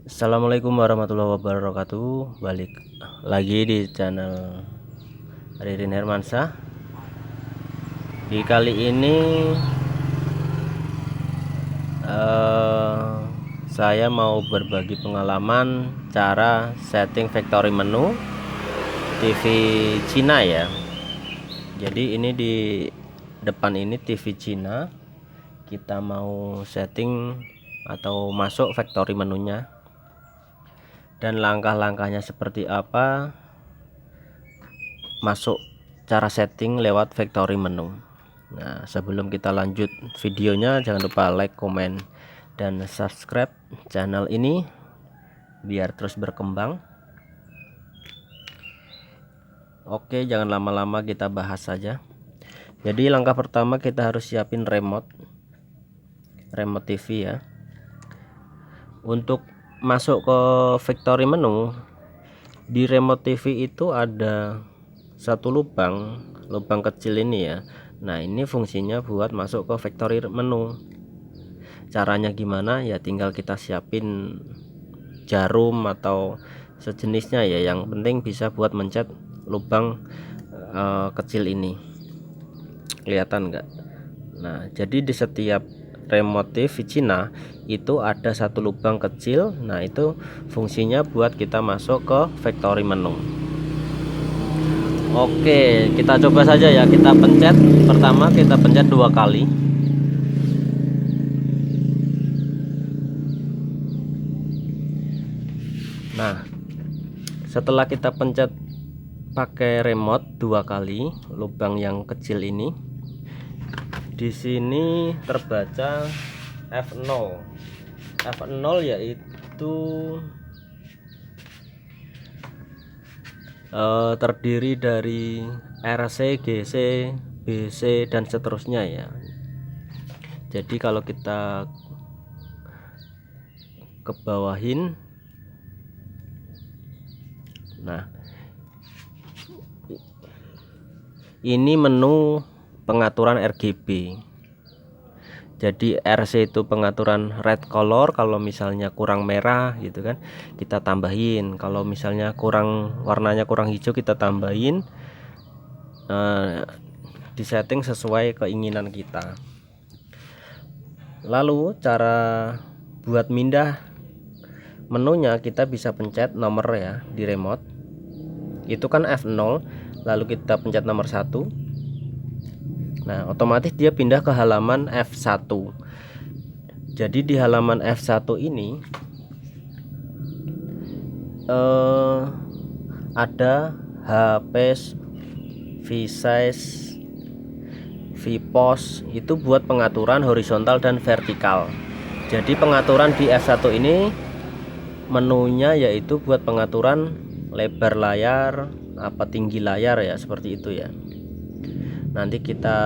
Assalamualaikum warahmatullahi wabarakatuh. Balik lagi di channel Ririn Hermansyah. Di kali ini saya mau berbagi pengalaman cara setting factory menu TV Cina ya. Jadi ini di depan ini TV Cina. Kita mau setting atau masuk factory menunya, dan langkah-langkahnya seperti apa masuk cara setting lewat factory menu. Nah, sebelum kita lanjut videonya, jangan lupa like, komen, dan subscribe channel ini biar terus berkembang. Oke, jangan lama-lama, kita bahas saja. Jadi langkah pertama kita harus siapin remote TV ya. Untuk masuk ke factory menu, di remote TV itu ada satu lubang kecil ini ya. Nah, ini fungsinya buat masuk ke factory menu. Caranya gimana ya, tinggal kita siapin jarum atau sejenisnya ya, yang penting bisa buat mencet lubang kecil ini. Kelihatan enggak? Nah, jadi di setiap remote TV Cina itu ada satu lubang kecil. Nah, itu fungsinya buat kita masuk ke factory menu. Oke, kita coba saja ya. Kita pencet pertama, kita pencet 2 kali. Nah, setelah kita pencet pakai remote 2 kali lubang yang kecil ini, di sini terbaca F0. F0 yaitu terdiri dari RC, GC, BC, dan seterusnya ya. Jadi kalau kita ke bawahin, nah ini menu pengaturan RGB. Jadi RC itu pengaturan red color, kalau misalnya kurang merah gitu kan kita tambahin, kalau misalnya warnanya kurang hijau kita tambahin. Disetting sesuai keinginan kita. Lalu cara buat mindah menunya, kita bisa pencet nomor ya di remote. Itu kan F0, lalu kita pencet nomor 1. Nah, otomatis dia pindah ke halaman F1. Jadi di halaman F1 ini ada HPS, V-size, V-post, itu buat pengaturan horizontal dan vertikal. Jadi pengaturan di F1 ini menunya yaitu buat pengaturan lebar layar, tinggi layar ya, seperti itu ya. Nanti kita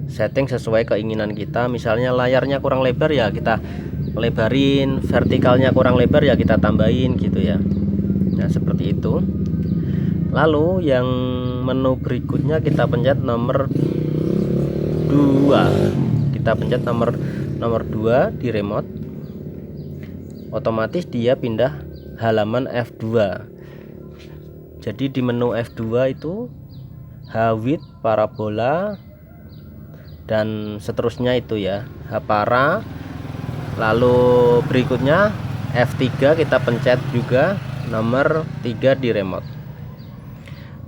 setting sesuai keinginan kita. Misalnya layarnya kurang lebar ya kita lebarin, vertikalnya kurang lebar ya kita tambahin gitu ya. Nah, seperti itu. Lalu yang menu berikutnya kita pencet nomor 2. Kita pencet nomor 2 di remote. Otomatis dia pindah halaman F2. Jadi di menu F2 itu H-width, parabola, dan seterusnya itu ya, H-para. Lalu berikutnya F3, kita pencet juga nomor 3 di remote.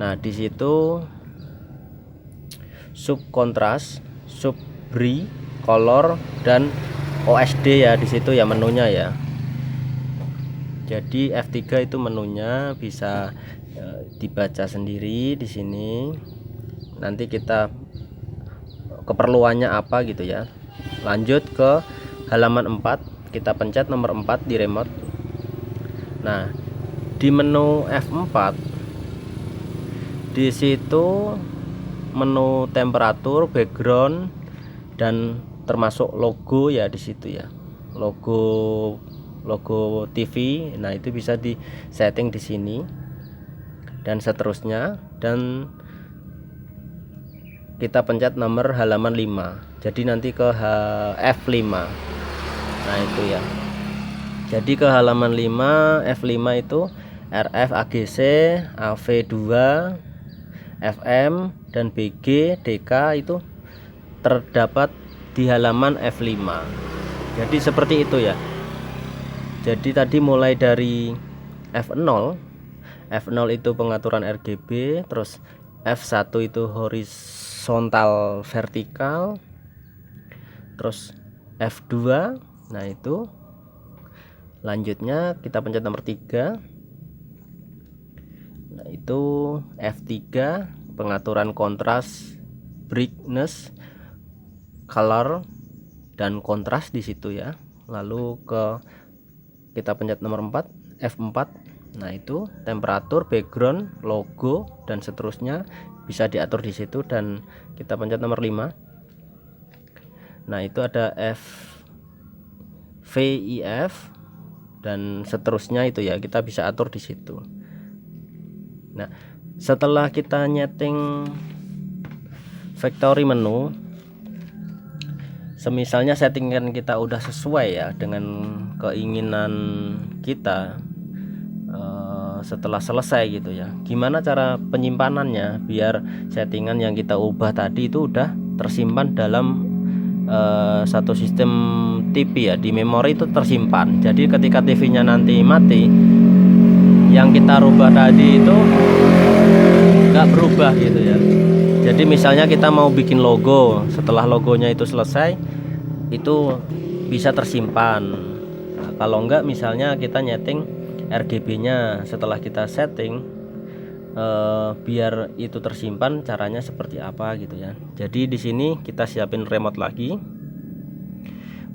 Nah, di situ sub kontras, sub bri, color, dan OSD ya, di situ ya menunya ya. Jadi F3 itu menunya, bisa dibaca sendiri di sini. Nanti kita keperluannya apa gitu ya. Lanjut ke halaman 4, kita pencet nomor 4 di remote. Nah, di menu F4 di situ menu temperatur, background, dan termasuk logo ya di situ ya. Logo TV. Nah, itu bisa di setting di sini dan seterusnya, dan kita pencet nomor halaman 5. Jadi nanti ke F5. Nah, itu ya. Jadi ke halaman 5 F5 itu RF AGC AV2 FM dan BG DK itu terdapat di halaman F5. Jadi seperti itu ya. Jadi tadi mulai dari F0 itu pengaturan RGB, terus F1 itu horizontal vertikal, terus F2. Nah itu lanjutnya kita pencet nomor 3. Nah itu F3 pengaturan kontras, brightness, color dan kontras di situ ya. Lalu kita pencet nomor 4 F4. Nah itu temperatur, background, logo dan seterusnya bisa diatur di situ, dan kita pencet nomor 5. Nah itu ada VIF dan seterusnya itu ya, kita bisa atur di situ. Nah setelah kita nyeting factory menu, semisalnya settingan kita udah sesuai ya dengan keinginan kita, setelah selesai gitu ya, gimana cara penyimpanannya biar settingan yang kita ubah tadi itu udah tersimpan dalam satu sistem TV ya, di memori itu tersimpan. Jadi ketika TV-nya nanti mati, yang kita rubah tadi itu nggak berubah gitu ya. Jadi misalnya kita mau bikin logo, setelah logonya itu selesai, itu bisa tersimpan. Nah, kalau enggak misalnya kita nyeting RGB-nya setelah kita setting, biar itu tersimpan, caranya seperti apa gitu ya. Jadi di sini kita siapin remote lagi.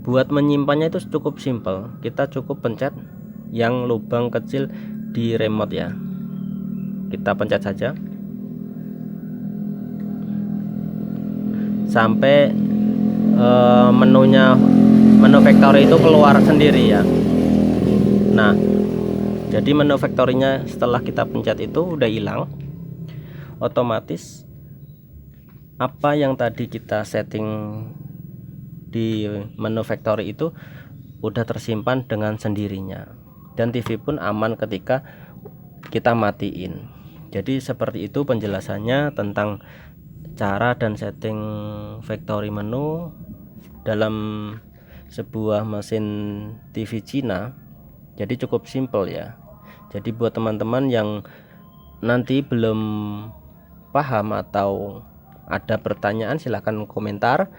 Buat menyimpannya itu cukup simple, kita cukup pencet yang lubang kecil di remote ya, kita pencet saja sampai menu factory itu keluar sendiri ya. Nah jadi menu factory-nya setelah kita pencet itu udah hilang, otomatis apa yang tadi kita setting di menu factory itu udah tersimpan dengan sendirinya, dan TV pun aman ketika kita matiin. Jadi seperti itu penjelasannya tentang cara dan setting factory menu dalam sebuah mesin TV Cina. Jadi cukup simple ya. Jadi buat teman-teman yang nanti belum paham atau ada pertanyaan, silahkan komentar.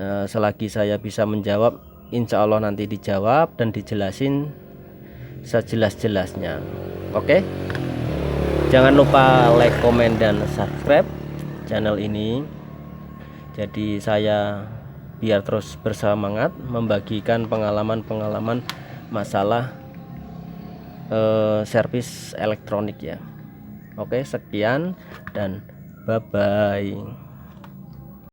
Selagi saya bisa menjawab, insya Allah nanti dijawab dan dijelasin sejelas-jelasnya. Oke, jangan lupa like, komen, dan subscribe channel ini. Jadi saya biar terus bersemangat membagikan pengalaman-pengalaman masalah servis elektronik ya. Oke, sekian dan bye bye.